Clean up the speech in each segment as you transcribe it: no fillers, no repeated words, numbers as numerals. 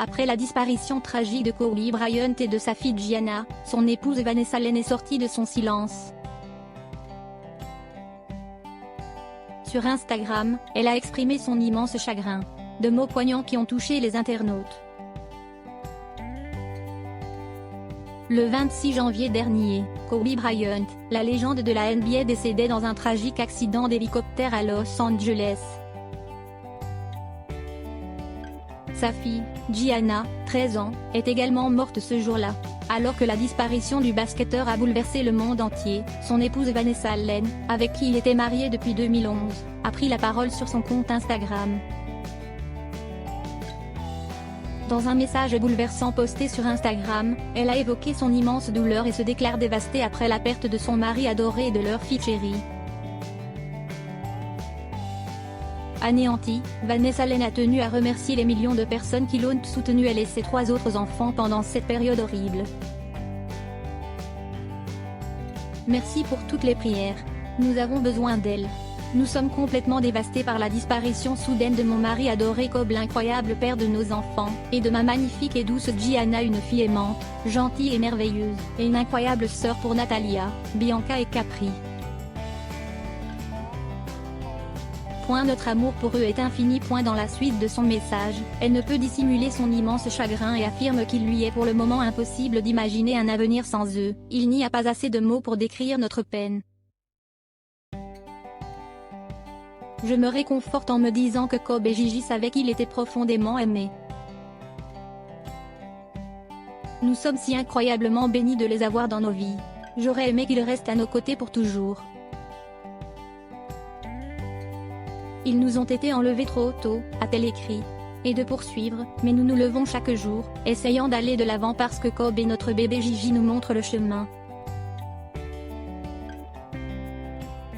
Après la disparition tragique de Kobe Bryant et de sa fille Gianna, son épouse Vanessa Lane est sortie de son silence. Sur Instagram, elle a exprimé son immense chagrin. De mots poignants qui ont touché les internautes. Le 26 janvier dernier, Kobe Bryant, la légende de la NBA, décédait dans un tragique accident d'hélicoptère à Los Angeles. Sa fille, Gianna, 13 ans, est également morte ce jour-là. Alors que la disparition du basketteur a bouleversé le monde entier, son épouse Vanessa Lane, avec qui il était marié depuis 2011, a pris la parole sur son compte Instagram. Dans un message bouleversant posté sur Instagram, elle a évoqué son immense douleur et se déclare dévastée après la perte de son mari adoré et de leur fille chérie. Anéantie, Vanessa Lane a tenu à remercier les millions de personnes qui l'ont soutenue, elle et ses 3 autres enfants pendant cette période horrible. Merci pour toutes les prières. Nous avons besoin d'elle. Nous sommes complètement dévastés par la disparition soudaine de mon mari adoré Kobe, l'incroyable père de nos enfants, et de ma magnifique et douce Gianna, une fille aimante, gentille et merveilleuse, et une incroyable sœur pour Natalia, Bianca et Capri. Notre amour pour eux est infini. Dans la suite de son message, elle ne peut dissimuler son immense chagrin et affirme qu'il lui est pour le moment impossible d'imaginer un avenir sans eux. Il n'y a pas assez de mots pour décrire notre peine. Je me réconforte en me disant que Kobe et Gigi savaient qu'il était profondément aimé. Nous sommes si incroyablement bénis de les avoir dans nos vies. J'aurais aimé qu'ils restent à nos côtés pour toujours. Ils nous ont été enlevés trop tôt, a-t-elle écrit. Et de poursuivre, mais nous nous levons chaque jour, essayant d'aller de l'avant parce que Kobe et notre bébé Gigi nous montrent le chemin.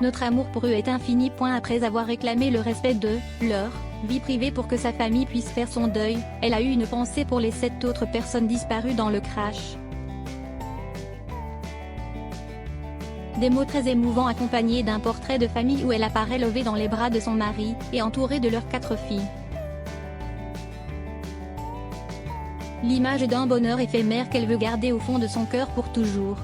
Notre amour pour eux est infini. Après avoir réclamé le respect de leur vie privée pour que sa famille puisse faire son deuil, elle a eu une pensée pour les 7 autres personnes disparues dans le crash. Des mots très émouvants accompagnés d'un portrait de famille où elle apparaît levée dans les bras de son mari, et entourée de leurs 4 filles. L'image d'un bonheur éphémère qu'elle veut garder au fond de son cœur pour toujours.